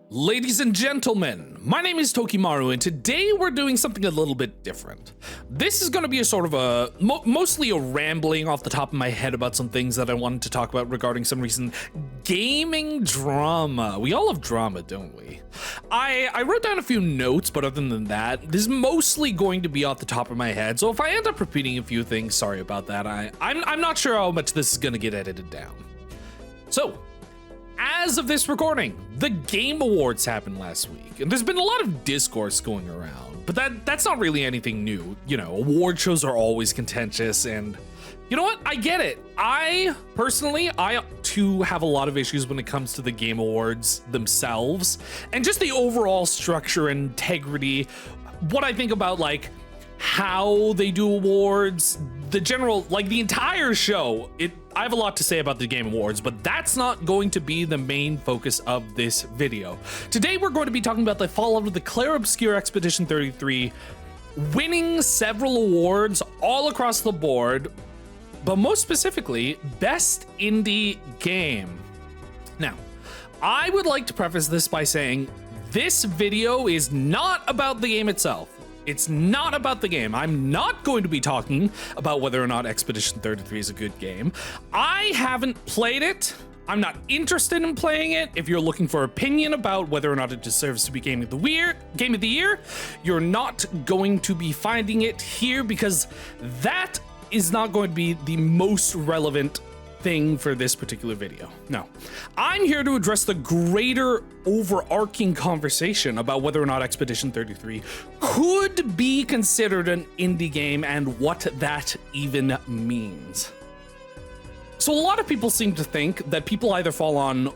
Ladies and gentlemen, my name is Tokimaru, and today we're doing something a little bit different. This is going to be a sort of a, mostly a rambling off the top of my head about some things that I wanted to talk about regarding some recent gaming drama. We all have drama, don't we? I wrote down a few notes, but other than that, this is mostly going to be off the top of my head, so if I end up repeating a few things, sorry about that. I'm not sure how much this is going to get edited down. So, as of this recording, the Game Awards happened last week, and there's been a lot of discourse going around, but that's not really anything new. You know, award shows are always contentious, and you know what? I get it. I too have a lot of issues when it comes to the Game Awards themselves, and just the overall structure and integrity. What I think about, like, how they do awards, the general, like the entire show. I have a lot to say about the Game Awards, but that's not going to be the main focus of this video. Today we're going to be talking about the fallout of the Clair Obscur Expedition 33, winning several awards all across the board, but most specifically, Best Indie Game. Now, I would like to preface this by saying this video is not about the game itself. It's not about the game. I'm not going to be talking about whether or not Expedition 33 is a good game. I haven't played it. I'm not interested in playing it. If you're looking for opinion about whether or not it deserves to be Game of the Year, you're not going to be finding it here, because that is not going to be the most relevant thing for this particular video. No, I'm here to address the greater overarching conversation about whether or not Expedition 33 could be considered an indie game and what that even means. So a lot of people seem to think that people either fall on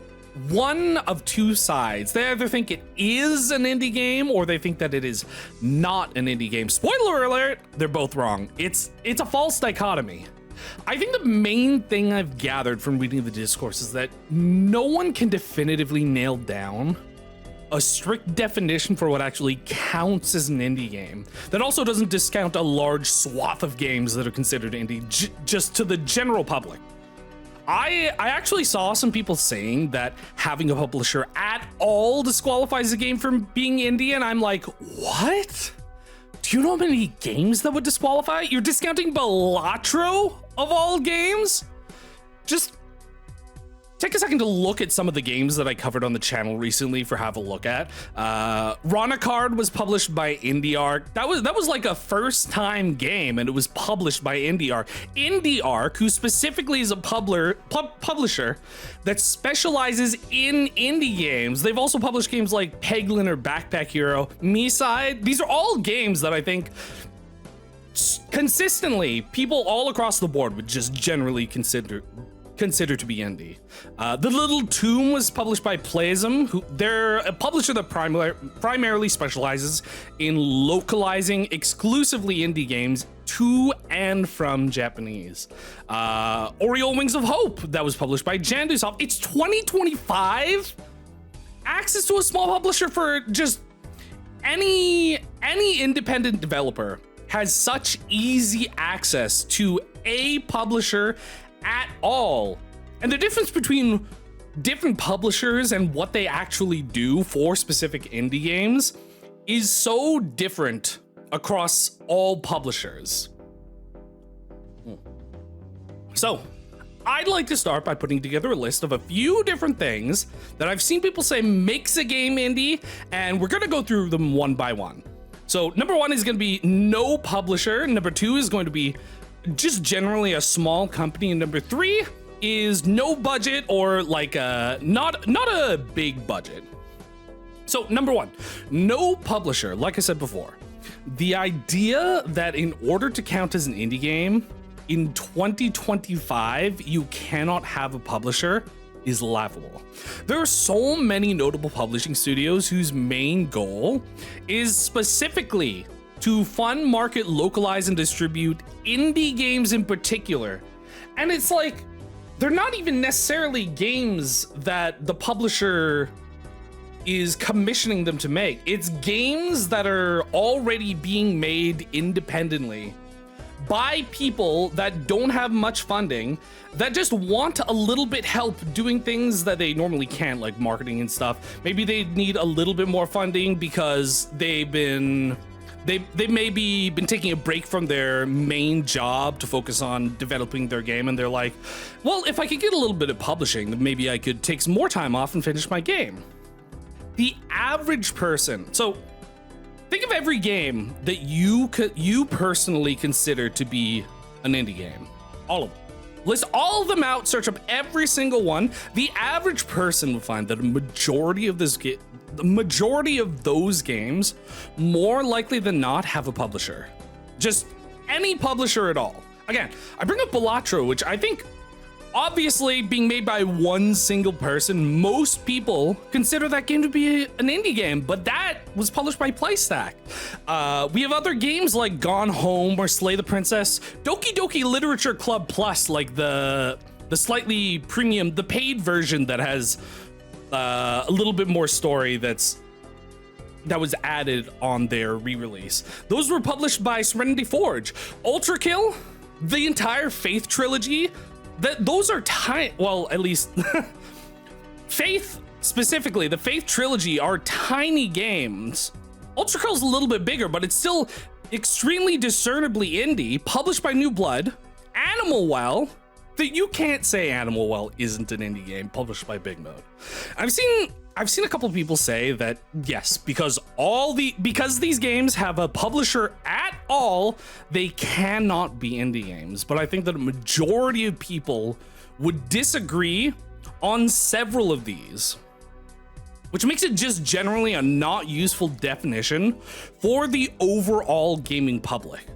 one of two sides. They either think it is an indie game, or they think that it is not an indie game. Spoiler alert, they're both wrong. It's a false dichotomy. I think the main thing I've gathered from reading the discourse is that no one can definitively nail down a strict definition for what actually counts as an indie game. That also doesn't discount a large swath of games that are considered indie just to the general public. I actually saw some people saying that having a publisher at all disqualifies a game from being indie, and I'm like, what? Do you know how many games that would disqualify? You're discounting Balatro of all games? Just take a second to look at some of the games that I covered on the channel recently for have a look at. Ronacard was published by IndieArc. That was like a first time game, and it was published by IndieArc. IndieArc, who specifically is a publisher that specializes in indie games. They've also published games like Peglin or Backpack Hero, Me-Side. These are all games that I think consistently people all across the board would just generally consider to be indie. The Little Tomb was published by Plasm, they're a publisher that primarily specializes in localizing exclusively indie games to and from Japanese. Oriole Wings of Hope, that was published by Jandusoft. It's 2025. Access to a small publisher for just any independent developer has such easy access to a publisher at all. And the difference between different publishers and what they actually do for specific indie games is so different across all publishers. So, I'd like to start by putting together a list of a few different things that I've seen people say makes a game indie, and we're gonna go through them one by one. So, number one is gonna be no publisher. Number two is going to be just generally a small company, and number three is no budget, or like not a big budget. So number one, no publisher. Like I said before, the idea that in order to count as an indie game in 2025 you cannot have a publisher is laughable. There are so many notable publishing studios whose main goal is specifically to fund, market, localize, and distribute indie games in particular. And it's like, they're not even necessarily games that the publisher is commissioning them to make. It's games that are already being made independently by people that don't have much funding, that just want a little bit help doing things that they normally can't, like marketing and stuff. Maybe they need a little bit more funding because they've maybe been taking a break from their main job to focus on developing their game, and they're like, well, if I could get a little bit of publishing, then maybe I could take some more time off and finish my game. The average person, so think of every game that you personally consider to be an indie game. All of them. List all of them out, search up every single one. The average person would find that a majority of those games, more likely than not, have a publisher. Just any publisher at all. Again, I bring up Balatro, which I think, obviously being made by one single person, most people consider that game to be an indie game, but that was published by Playstack. We have other games like Gone Home or Slay the Princess, Doki Doki Literature Club Plus, like the slightly premium, the paid version that has a little bit more story that was added on their re-release. Those were published by Serenity Forge. Ultra Kill, the entire Faith trilogy, those are tiny. Well, at least Faith specifically, the Faith trilogy are tiny games. Ultra Kill's a little bit bigger, but it's still extremely discernibly indie, published by New Blood. Animal Well, that you can't say Animal Well isn't an indie game, published by Big Mode. I've seen a couple of people say that yes, because these games have a publisher at all, they cannot be indie games. But I think that a majority of people would disagree on several of these, which makes it just generally a not useful definition for the overall gaming public.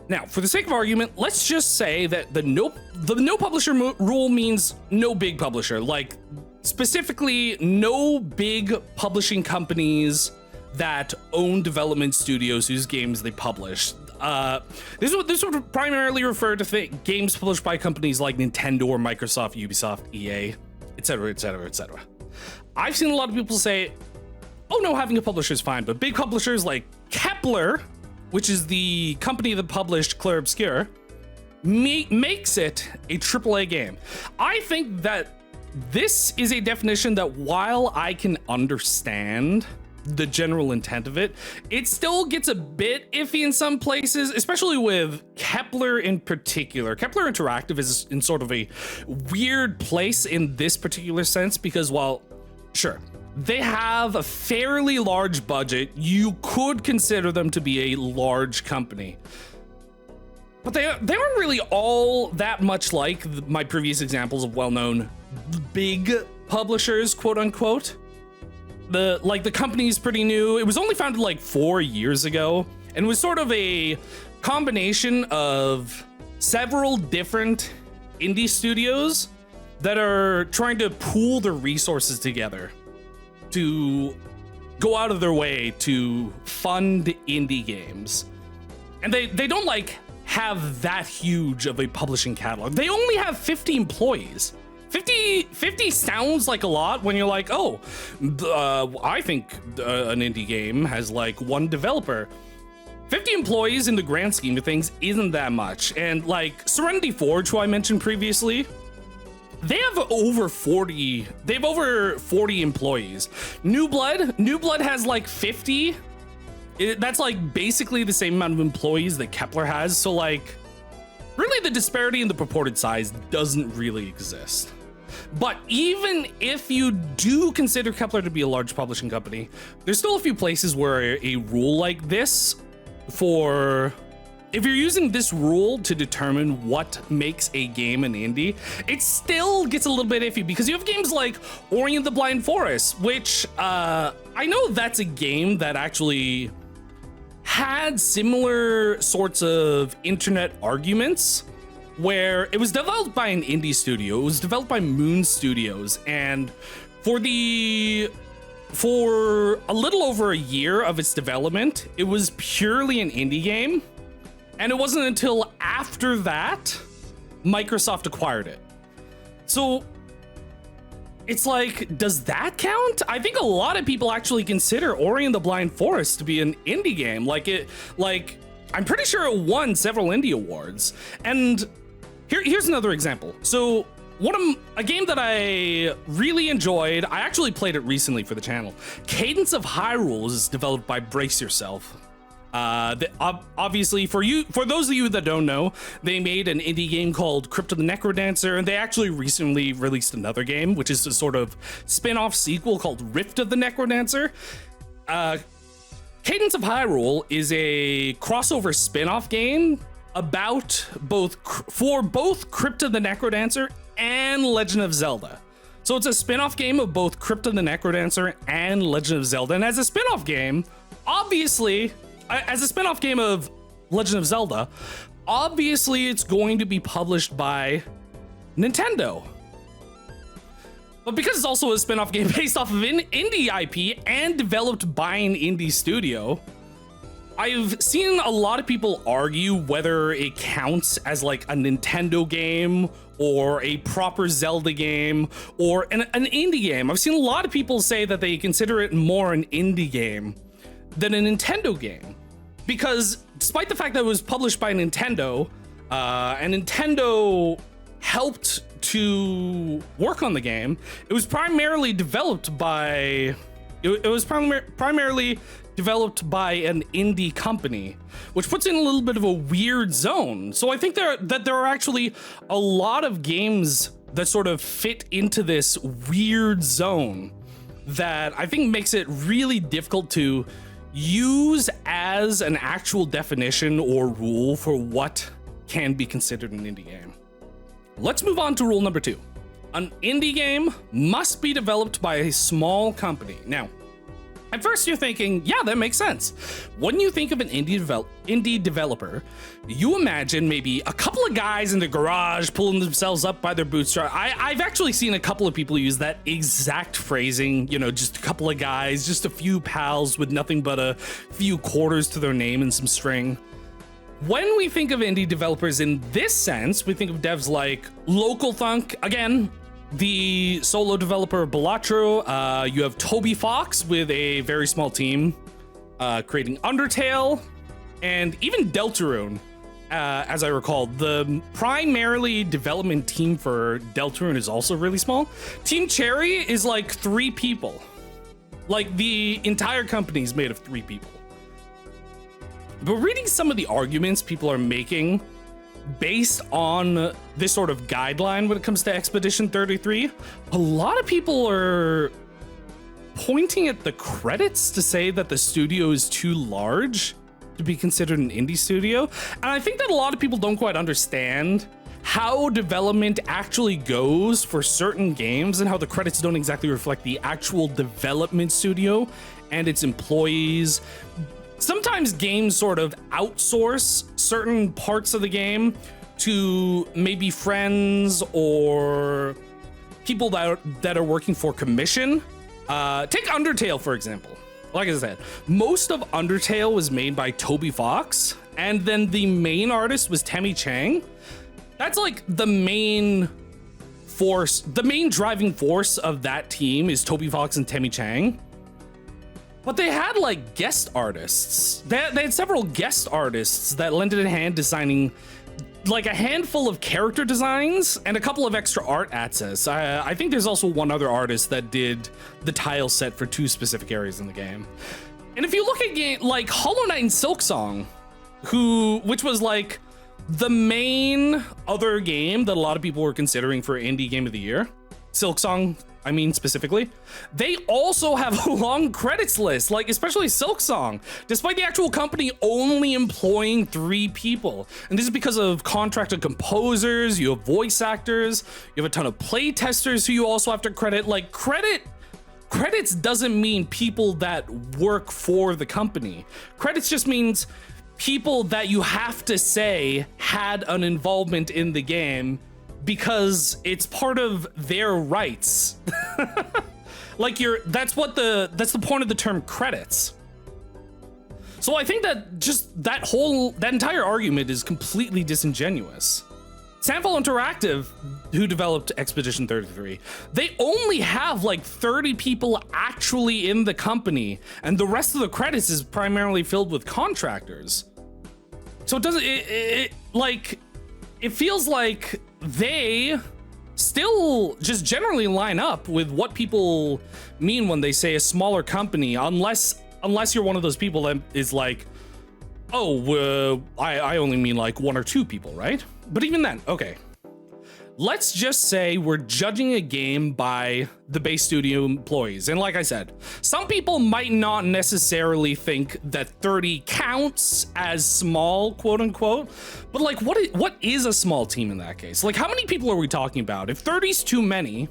Now, for the sake of argument, let's just say that the no publisher rule means no big publisher, like specifically no big publishing companies that own development studios whose games they publish. This would primarily refer to games published by companies like Nintendo or Microsoft, Ubisoft, EA, etc., etc., etc. I've seen a lot of people say, oh no, having a publisher is fine, but big publishers like Kepler, which is the company that published Clair Obscur, makes it a AAA game. I think that this is a definition that, while I can understand the general intent of it, it still gets a bit iffy in some places, especially with Kepler in particular. Kepler Interactive is in sort of a weird place in this particular sense, because while, sure, they have a fairly large budget, you could consider them to be a large company, but they aren't really all that much like my previous examples of well-known big publishers, quote unquote. The company's pretty new. It was only founded like 4 years ago, and was sort of a combination of several different indie studios that are trying to pool their resources together to go out of their way to fund indie games. And they don't like have that huge of a publishing catalog. They only have 50 employees. 50 sounds like a lot when you're like, oh, I think an indie game has like one developer. 50 employees in the grand scheme of things isn't that much. And like Serenity Forge, who I mentioned previously, they have over 40 employees. New Blood has like 50. That's like basically the same amount of employees that Kepler has. So like, really the disparity in the purported size doesn't really exist. But even if you do consider Kepler to be a large publishing company, there's still a few places where a rule like this, if you're using this rule to determine what makes a game an indie, it still gets a little bit iffy, because you have games like Ori and the Blind Forest, which I know that's a game that actually had similar sorts of internet arguments, where it was developed by an indie studio. It was developed by Moon Studios, and for a little over a year of its development, it was purely an indie game. And it wasn't until after that Microsoft acquired it. So it's like, does that count? I think a lot of people actually consider Ori and the Blind Forest to be an indie game. I'm pretty sure it won several indie awards. And here's another example. So a game that I really enjoyed, I actually played it recently for the channel. Cadence of Hyrule is developed by Brace Yourself. Obviously, for those of you that don't know, they made an indie game called Crypt of the Necrodancer, and they actually recently released another game, which is a sort of spin-off sequel called Rift of the Necrodancer. Cadence of Hyrule is a crossover spin-off game about both Crypt of the Necrodancer and Legend of Zelda. So it's a spin-off game of both Crypt of the Necrodancer and Legend of Zelda. And as a spin-off game, obviously, as a spin-off game of Legend of Zelda, obviously it's going to be published by Nintendo. But because it's also a spin-off game based off of an indie IP and developed by an indie studio, I've seen a lot of people argue whether it counts as like a Nintendo game or a proper Zelda game or an indie game. I've seen a lot of people say that they consider it more an indie game than a Nintendo game. Because despite the fact that it was published by Nintendo, and Nintendo helped to work on the game, it was primarily developed by primarily developed by an indie company, which puts it in a little bit of a weird zone. So I think that there are actually a lot of games that sort of fit into this weird zone that I think makes it really difficult to use as an actual definition or rule for what can be considered an indie game. Let's move on to rule number 2. An indie game must be developed by a small company. Now, at first you're thinking, yeah, that makes sense. When you think of an indie developer, you imagine maybe a couple of guys in the garage pulling themselves up by their bootstraps. I've actually seen a couple of people use that exact phrasing, you know, just a couple of guys, just a few pals with nothing but a few quarters to their name and some string. When we think of indie developers in this sense, we think of devs like Local Thunk, again, the solo developer Balatro. You have Toby Fox with a very small team creating Undertale, and even Deltarune, as I recall. The primarily development team for Deltarune is also really small. Team Cherry is like 3 people. Like the entire company is made of 3 people. But reading some of the arguments people are making based on this sort of guideline when it comes to Expedition 33, a lot of people are pointing at the credits to say that the studio is too large to be considered an indie studio. And I think that a lot of people don't quite understand how development actually goes for certain games and how the credits don't exactly reflect the actual development studio and its employees. Sometimes games sort of outsource certain parts of the game to maybe friends or people that are working for commission. Take Undertale, for example. Like I said, most of Undertale was made by Toby Fox, and then the main artist was Temmie Chang. That's like the main force, the main driving force of that team is Toby Fox and Temmie Chang. But they had like guest artists. They had several guest artists that lent a hand designing like a handful of character designs and a couple of extra art assets. I think there's also one other artist that did the tile set for 2 specific areas in the game. And if you look at game like Hollow Knight and Silksong, which was like the main other game that a lot of people were considering for Indie Game of the Year, Silksong, I mean specifically, they also have a long credits list, like especially Silksong, despite the actual company only employing 3 people. And this is because of contracted composers, you have voice actors, you have a ton of play testers who you also have to credit. Like credits doesn't mean people that work for the company. Credits just means people that you have to say had an involvement in the game because it's part of their rights. Like that's the point of the term credits. So I think that just that entire argument is completely disingenuous. Sandfall Interactive, who developed Expedition 33, they only have like 30 people actually in the company, and the rest of the credits is primarily filled with contractors. So it doesn't, like, it feels like they still just generally line up with what people mean when they say a smaller company, unless you're one of those people that is like, oh, I only mean like 1 or 2 people, right? But even then, okay. Let's just say we're judging a game by the base studio employees. And like I said, some people might not necessarily think that 30 counts as small, quote unquote. But like, what is a small team in that case? Like, how many people are we talking about? If 30's too many,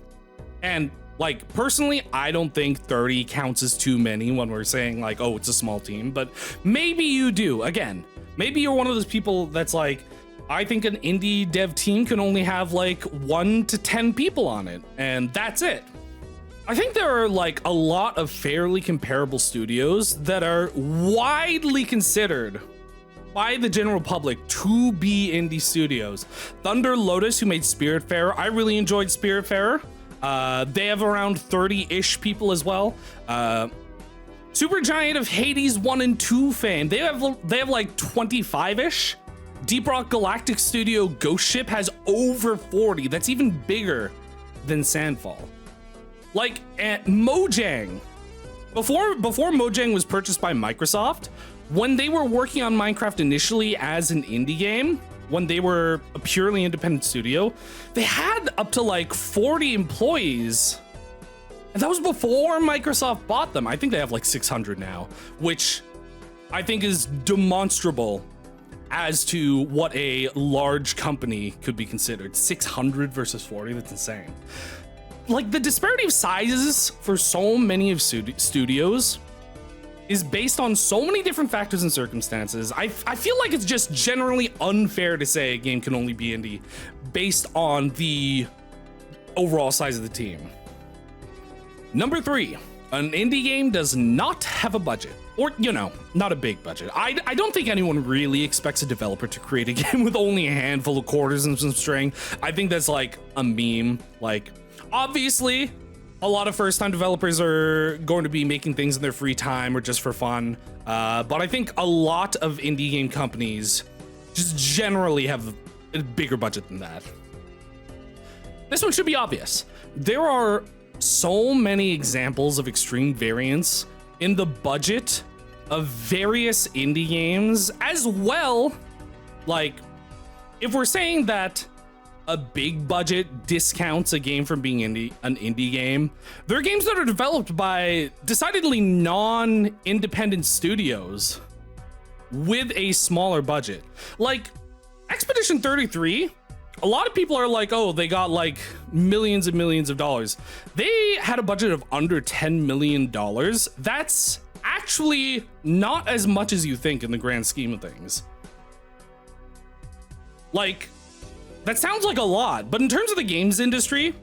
and like, personally, I don't think 30 counts as too many when we're saying like, oh, it's a small team, but maybe you do. Again, maybe you're one of those people that's like, I think an indie dev team can only have like 1 to 10 people on it, and that's it. I think there are like a lot of fairly comparable studios that are widely considered by the general public to be indie studios. Thunder Lotus, who made Spiritfarer, I really enjoyed Spiritfarer. They have around 30-ish people as well. Supergiant of Hades 1 and 2 fame, they have like 25-ish. Deep Rock Galactic Studio Ghost Ship has over 40. That's even bigger than Sandfall. Like, Mojang. Before Mojang was purchased by Microsoft, when they were working on Minecraft initially as an indie game, when they were a purely independent studio, they had up to like 40 employees. And that was before Microsoft bought them. I think they have like 600 now, which I think is demonstrable as to what a large company could be considered. 600 versus 40, that's insane. Like, the disparity of sizes for so many of studios is based on so many different factors and circumstances. I feel like it's just generally unfair to say a game can only be indie based on the overall size of the team. Number 3, an indie game does not have a budget. Or, you know, not a big budget. I don't think anyone really expects a developer to create a game with only a handful of quarters and some string. I think that's like a meme. Like, obviously, a lot of first-time developers are going to be making things in their free time or just for fun. But I think a lot of indie game companies just generally have a bigger budget than that. This one should be obvious. There are so many examples of extreme variance in the budget of various indie games as well. Like, if we're saying that a big budget discounts a game from being an indie game, there are games that are developed by decidedly non-independent studios with a smaller budget. Like Expedition 33, a lot of people are like, oh, they got like millions and millions of dollars. They had a budget of under $10 million. That's actually not as much as you think in the grand scheme of things. Like, that sounds like a lot, but in terms of the games industry,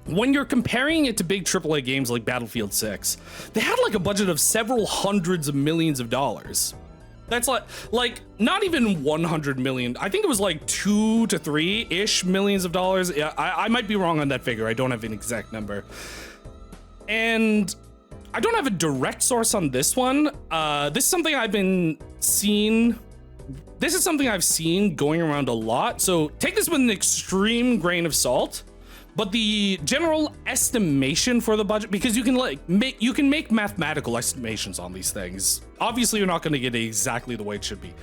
when you're comparing it to big AAA games like Battlefield 6, they had like a budget of several hundreds of millions of dollars. That's like not even 100 million. I think it was like 2 to 3-ish millions of dollars. Yeah, I might be wrong on that figure. I don't have an exact number. And I don't have a direct source on this one. This is something I've seen going around a lot. So take this with an extreme grain of salt. But the general estimation for the budget, because you can make mathematical estimations on these things. Obviously, you're not going to get it exactly the way it should be.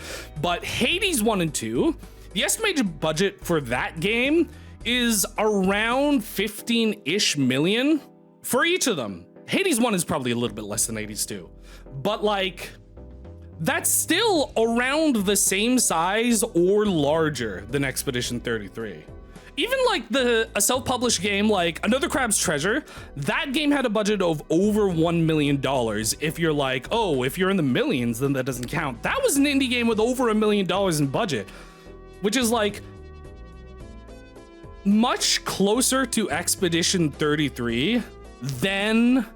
But Hades 1 and 2, the estimated budget for that game is around 15-ish million for each of them. Hades 1 is probably a little bit less than Hades 2. But like, that's still around the same size or larger than Expedition 33. Even like a self-published game like Another Crab's Treasure, that game had a budget of over $1 million. If you're like, oh, if you're in the millions, then that doesn't count. That was an indie game with over $1 million in budget, which is like much closer to Expedition 33 than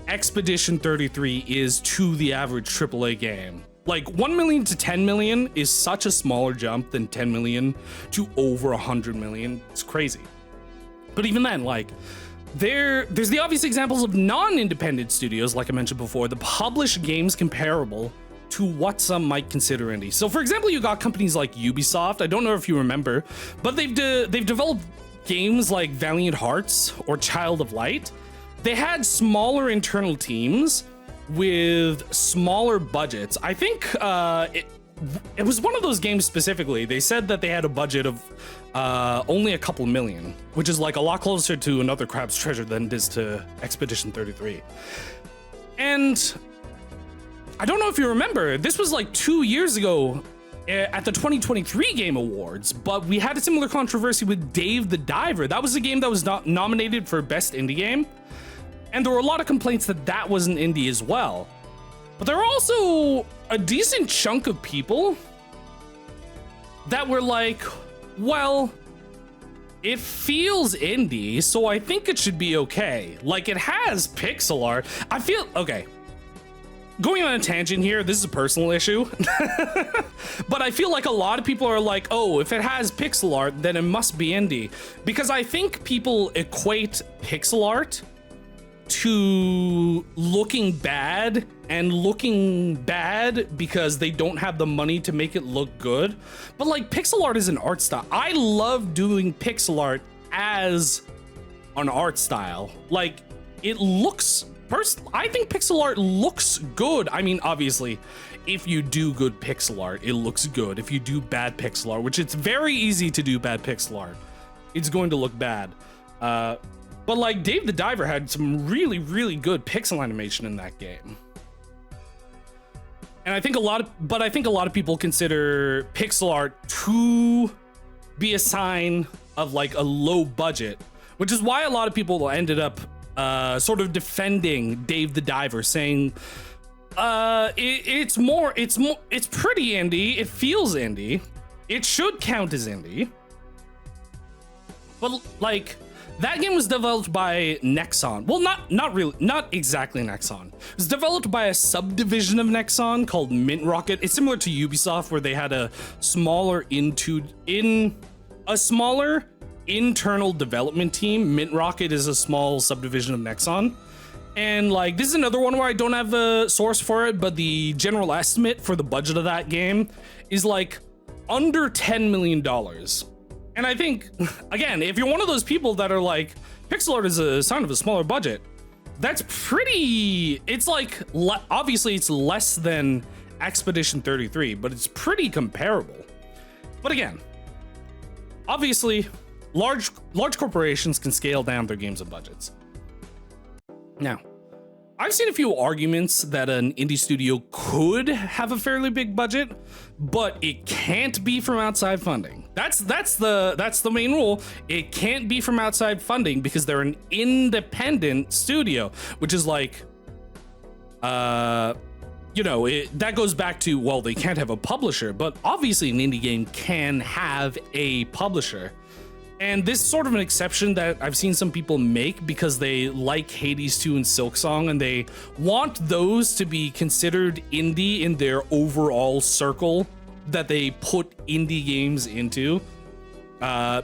Expedition 33 is to the average AAA game. Like 1 million to 10 million is such a smaller jump than 10 million to over 100 million. It's crazy. But even then, like, there's the obvious examples of non-independent studios, like I mentioned before, that publish games comparable to to what some might consider indie. So for example, you got companies like Ubisoft. I don't know if you remember, but they've developed games like Valiant Hearts or Child of Light. They had smaller internal teams with smaller budgets. I think it was one of those games specifically. They said that they had a budget of only a couple million, which is like a lot closer to Another Crab's Treasure than it is to Expedition 33. And I don't know if you remember, this was like 2 years ago at the 2023 Game Awards, but we had a similar controversy with Dave the Diver. That was a game that was nominated for Best Indie Game, and there were a lot of complaints that that was an indie as well. But there were also a decent chunk of people that were like, well, it feels indie, so I think it should be okay. Like, it has pixel art. I feel, okay, going on a tangent here, this is a personal issue, but I feel like a lot of people are like, oh, if it has pixel art, then it must be indie. Because I think people equate pixel art to looking bad, and looking bad because they don't have the money to make it look good. But like, pixel art is an art style. I love doing pixel art as an art style. Like, it looks, I think pixel art looks good. I mean, obviously, if you do good pixel art, it looks good. If you do bad pixel art, which it's very easy to do bad pixel art, it's going to look bad. But like, Dave the Diver had some really, really good pixel animation in that game. And I think a lot of people consider pixel art to be a sign of like a low budget, which is why a lot of people ended up sort of defending Dave the Diver, saying it's pretty indie, it feels indie, it should count as indie. But like, that game was developed by Nexon. Well, not exactly Nexon. It was developed by a subdivision of Nexon called Mint Rocket. It's similar to Ubisoft, where they had a smaller internal development team. Mint Rocket is a small subdivision of Nexon. And like, this is another one where I don't have a source for it, but the general estimate for the budget of that game is like under $10 million. And I think, again, if you're one of those people that are like, pixel art is a sign of a smaller budget, that's pretty, it's like, obviously it's less than Expedition 33, but it's pretty comparable. But again, obviously, large corporations can scale down their games and budgets. Now, I've seen a few arguments that an indie studio could have a fairly big budget, but it can't be from outside funding. That's the main rule. It can't be from outside funding because they're an independent studio, which is like, that goes back to, well, they can't have a publisher, but obviously an indie game can have a publisher. And this is sort of an exception that I've seen some people make because they like Hades 2 and Silksong, and they want those to be considered indie in their overall circle that they put indie games into.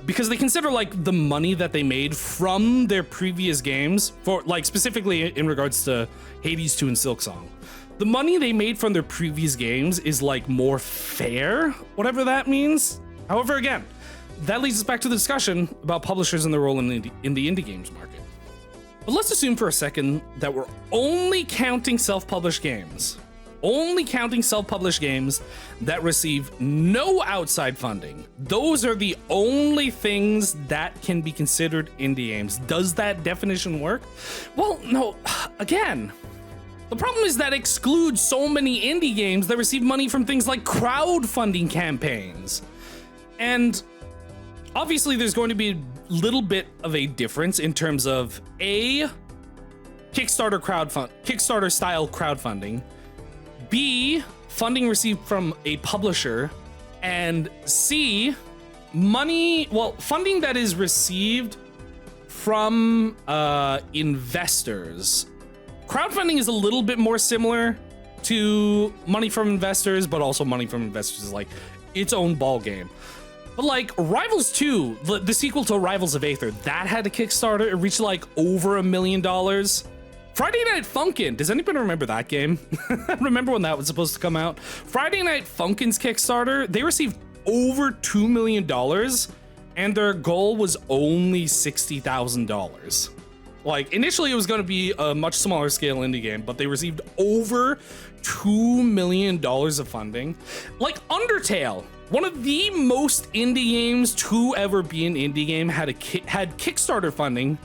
Because they consider like the money that they made from their previous games, for like specifically in regards to Hades 2 and Silksong, the money they made from their previous games is like more fair, whatever that means. However, again, that leads us back to the discussion about publishers and their role in the indie games market. But let's assume for a second that we're only counting self-published games. Only counting self-published games that receive no outside funding. Those are the only things that can be considered indie games. Does that definition work? Well, no. Again, the problem is that excludes so many indie games that receive money from things like crowdfunding campaigns. And obviously, there's going to be a little bit of a difference in terms of A, Kickstarter style crowdfunding, B, funding received from a publisher, and C, funding that is received from investors. Crowdfunding is a little bit more similar to money from investors, but also money from investors is like its own ball game. But like Rivals 2, the sequel to Rivals of Aether, that had a Kickstarter. It reached like over $1 million Friday Night Funkin'. Does anybody remember that game? Remember when that was supposed to come out? Friday Night Funkin's Kickstarter, they received over $2 million and their goal was only $60,000. Like, initially it was going to be a much smaller scale indie game, but they received over $2 million of funding. Like Undertale, one of the most indie games to ever be an indie game, had Kickstarter funding,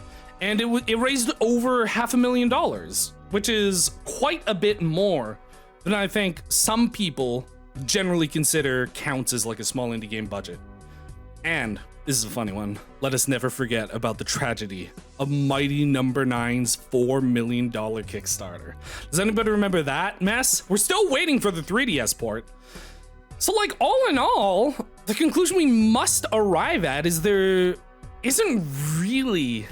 and it raised over $500,000, which is quite a bit more than I think some people generally consider counts as like a small indie game budget. And this is a funny one. Let us never forget about the tragedy of Mighty Number 9's $4 million Kickstarter. Does anybody remember that mess? We're still waiting for the 3DS port. So like, all in all, the conclusion we must arrive at is there isn't really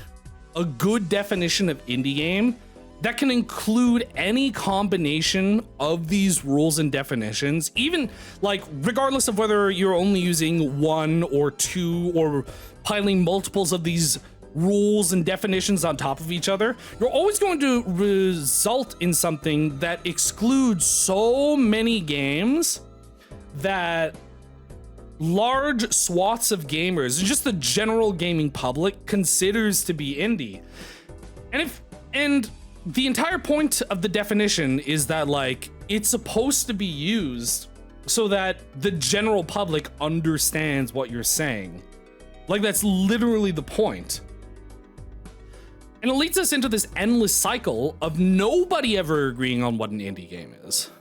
a good definition of indie game that can include any combination of these rules and definitions, even like regardless of whether you're only using one or two or piling multiples of these rules and definitions on top of each other, you're always going to result in something that excludes so many games that large swaths of gamers and just the general gaming public considers to be indie. And the entire point of the definition is that like it's supposed to be used so that the general public understands what you're saying. Like, that's literally the point. And it leads us into this endless cycle of nobody ever agreeing on what an indie game is.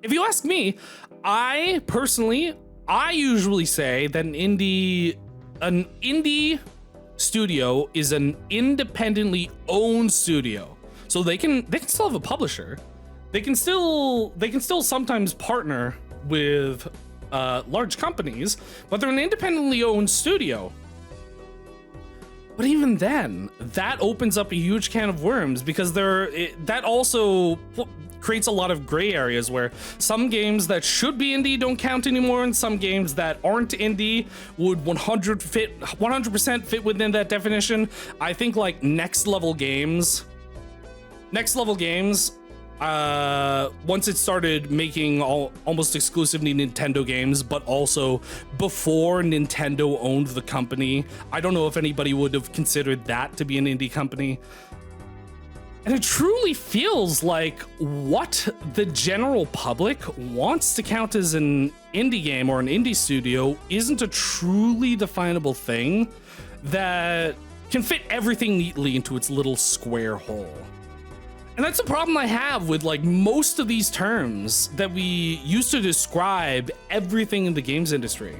If you ask me, I usually say that an indie studio is an independently owned studio. So they can still have a publisher. They can still sometimes partner with large companies, but they're an independently owned studio. But even then, that opens up a huge can of worms because that also creates a lot of gray areas where some games that should be indie don't count anymore, and some games that aren't indie would 100% fit within that definition. I think like Next Level Games, once it started making almost exclusively Nintendo games, but also before Nintendo owned the company, I don't know if anybody would have considered that to be an indie company. And it truly feels like what the general public wants to count as an indie game or an indie studio isn't a truly definable thing that can fit everything neatly into its little square hole. And that's the problem I have with like most of these terms that we used to describe everything in the games industry.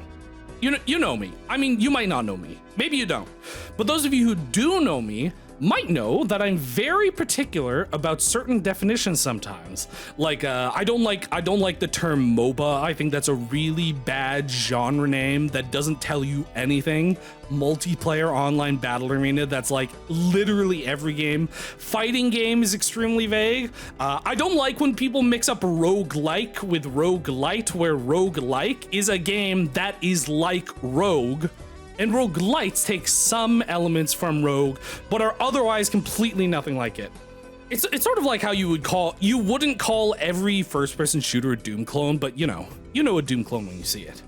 You know me. I mean, you might not know me. Maybe you don't. But those of you who do know me might know that I'm very particular about certain definitions sometimes. Like, I don't like the term MOBA. I think that's a really bad genre name that doesn't tell you anything. Multiplayer online battle arena, that's like literally every game. Fighting game is extremely vague. I don't like when people mix up roguelike with roguelite, where roguelike is a game that is like Rogue, and roguelites take some elements from Rogue, but are otherwise completely nothing like it. It's sort of like how you wouldn't call every first-person shooter a Doom clone, but you know a Doom clone when you see it.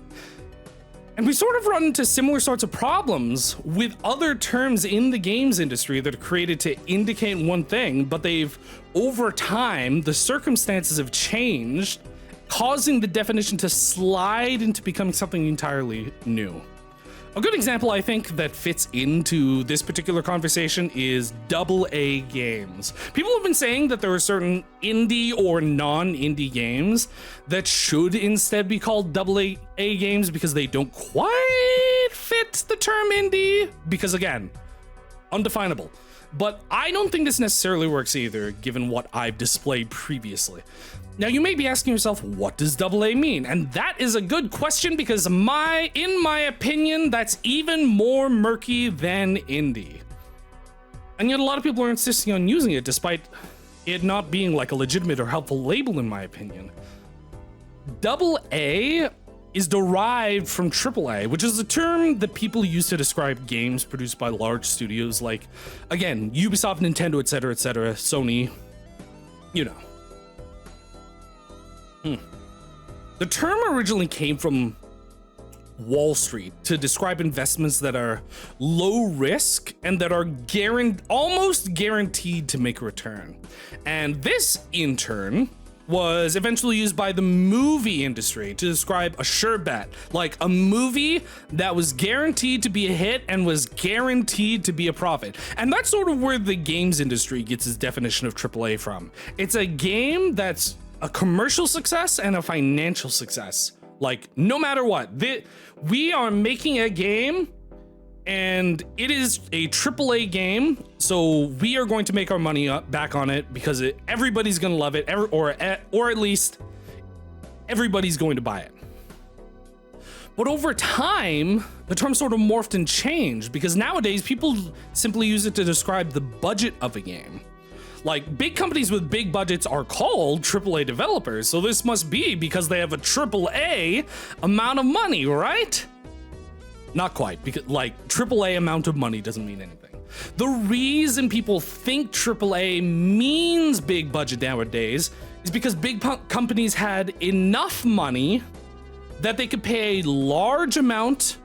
And we sort of run into similar sorts of problems with other terms in the games industry that are created to indicate one thing, but over time, the circumstances have changed, causing the definition to slide into becoming something entirely new. A good example, I think, that fits into this particular conversation is AA games. People have been saying that there are certain indie or non-indie games that should instead be called AA games because they don't quite fit the term indie, because again, undefinable. But I don't think this necessarily works either, given what I've displayed previously. Now, you may be asking yourself, what does AA mean? And that is a good question because in my opinion, that's even more murky than indie. And yet a lot of people are insisting on using it despite it not being like a legitimate or helpful label, in my opinion. AA is derived from AAA, which is a term that people use to describe games produced by large studios like, again, Ubisoft, Nintendo, etc., Sony, you know. The term originally came from Wall Street to describe investments that are low risk and that are almost guaranteed to make a return. And this, in turn, was eventually used by the movie industry to describe a sure bet, like a movie that was guaranteed to be a hit and was guaranteed to be a profit. And that's sort of where the games industry gets its definition of AAA from. It's a game that's a commercial success and a financial success. Like, no matter what, we are making a game and it is a AAA game, so we are going to make our money back on it because everybody's going to love it, or at least everybody's going to buy it. But over time, the term sort of morphed and changed because nowadays people simply use it to describe the budget of a game. Like, big companies with big budgets are called AAA developers, so this must be because they have a AAA amount of money, right? Not quite, because like AAA amount of money doesn't mean anything. The reason people think AAA means big budget nowadays is because big companies had enough money that they could pay a large amount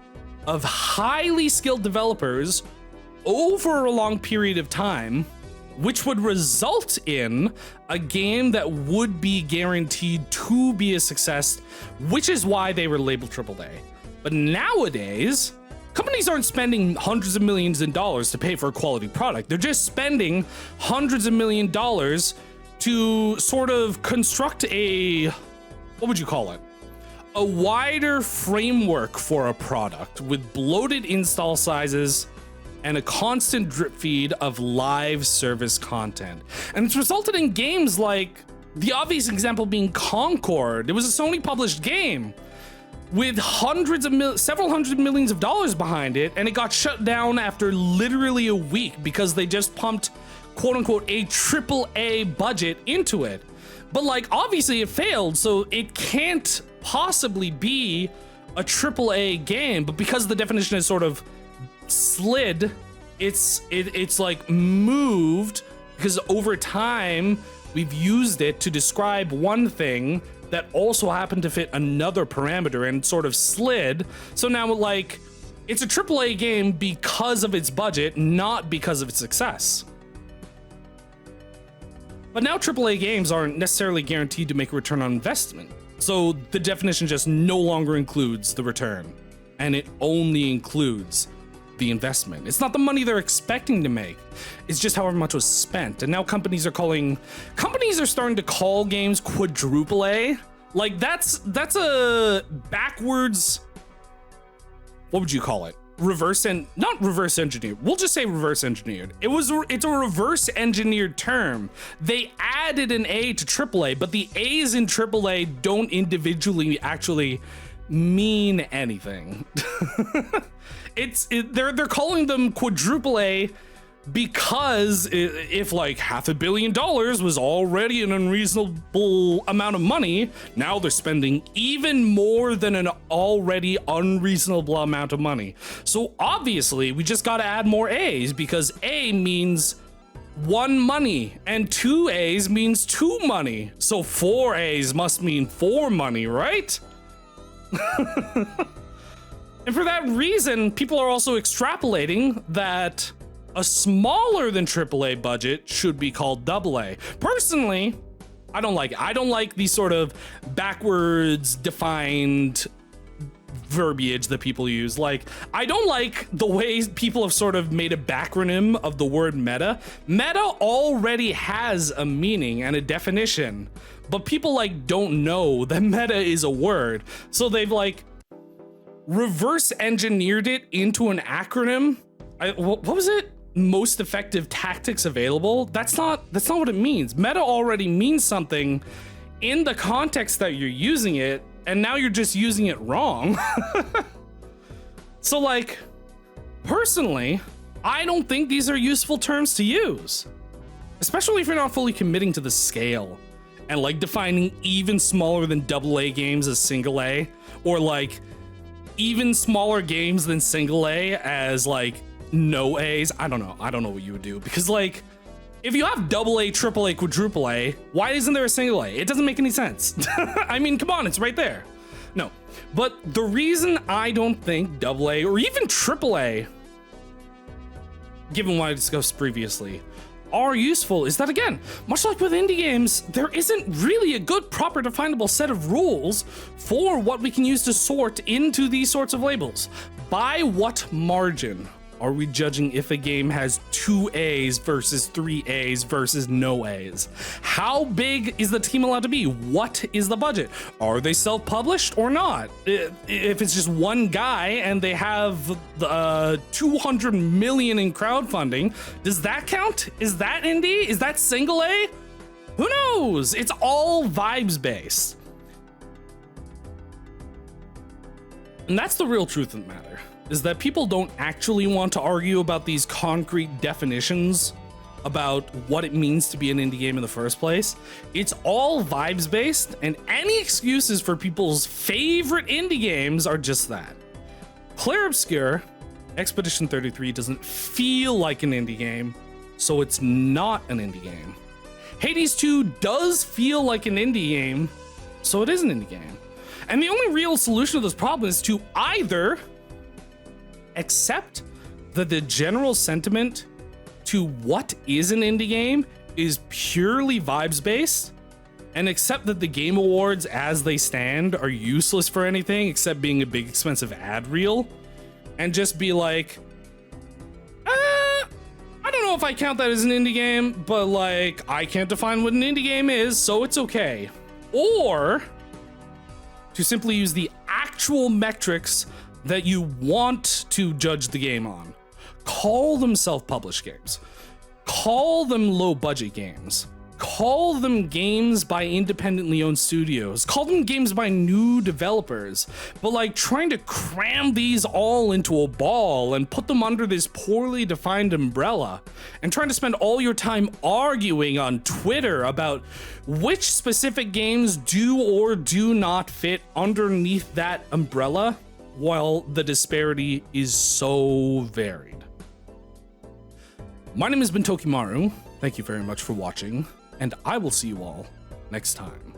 of highly skilled developers over a long period of time, which would result in a game that would be guaranteed to be a success, which is why they were labeled AAA. But nowadays, companies aren't spending hundreds of millions of dollars to pay for a quality product. They're just spending hundreds of millions of dollars to sort of construct what would you call it? A wider framework for a product with bloated install sizes and a constant drip feed of live service content. And it's resulted in games like, the obvious example being Concord. It was a Sony published game with several hundred millions of dollars behind it, and it got shut down after literally a week because they just pumped quote unquote a AAA budget into it. But like, obviously it failed, so it can't possibly be a AAA game. But because the definition is sort of slid, it's like moved, because over time we've used it to describe one thing that also happened to fit another parameter and sort of slid. So now, like, it's a AAA game because of its budget, not because of its success. But now AAA games aren't necessarily guaranteed to make a return on investment. So the definition just no longer includes the return, and it only includes the investment. It's not the money they're expecting to make. It's just however much was spent. And now companies are starting to call games quadruple A. Like, that's a backwards, what would you call it? Not reverse engineered. We'll just say reverse engineered. It's a reverse engineered term. They added an A to AAA, but the A's in AAA don't individually actually mean anything. They're calling them quadruple A because if like $500 million was already an unreasonable amount of money, now they're spending even more than an already unreasonable amount of money. So obviously we just got to add more A's, because A means one money and 2 A's means 2 money. So 4 A's must mean 4 money, right? And for that reason, people are also extrapolating that a smaller than AAA budget should be called AA. Personally, I don't like it. I don't like these sort of backwards defined verbiage that people use. Like, I don't like the way people have sort of made a backronym of the word meta. Meta already has a meaning and a definition, but people like don't know that meta is a word. So they've like reverse engineered it into an acronym. What was it? Most effective tactics available. That's not what it means. Meta already means something in the context that you're using it, and now you're just using it wrong. So like, personally, I don't think these are useful terms to use, especially if you're not fully committing to the scale. and like defining even smaller than AA games as single A, or like even smaller games than single A as like no A's. I don't know what you would do, because like if you have AA, AAA, quadruple A, why isn't there a single A? It doesn't make any sense. I mean, come on, it's right there. No, but the reason I don't think AA or even AAA, given what I discussed previously, are useful is that, again, much like with indie games, there isn't really a good, proper, definable set of rules for what we can use to sort into these sorts of labels. By what margin are we judging if a game has 2 A's versus 3 A's versus no A's? How big is the team allowed to be? What is the budget? Are they self-published or not? If it's just one guy and they have 200 million in crowdfunding, does that count? Is that indie? Is that single A? Who knows? It's all vibes based. And that's the real truth of the matter, is that people don't actually want to argue about these concrete definitions about what it means to be an indie game in the first place. It's all vibes based, and any excuses for people's favorite indie games are just that. Clair Obscur, Expedition 33 doesn't feel like an indie game, so it's not an indie game. Hades 2 does feel like an indie game, so it is an indie game. And the only real solution to this problem is to either accept that the general sentiment to what is an indie game is purely vibes based, and accept that the Game Awards as they stand are useless for anything except being a big expensive ad reel, and just be like, I don't know if I count that as an indie game, but like I can't define what an indie game is, so it's okay. Or to simply use the actual metrics that you want to judge the game on. Call them self-published games. Call them low-budget games. Call them games by independently owned studios. Call them games by new developers. But like trying to cram these all into a ball and put them under this poorly defined umbrella, and trying to spend all your time arguing on Twitter about which specific games do or do not fit underneath that umbrella, while the disparity is so varied. My name has been Tokimaru. Thank you very much for watching, and I will see you all next time.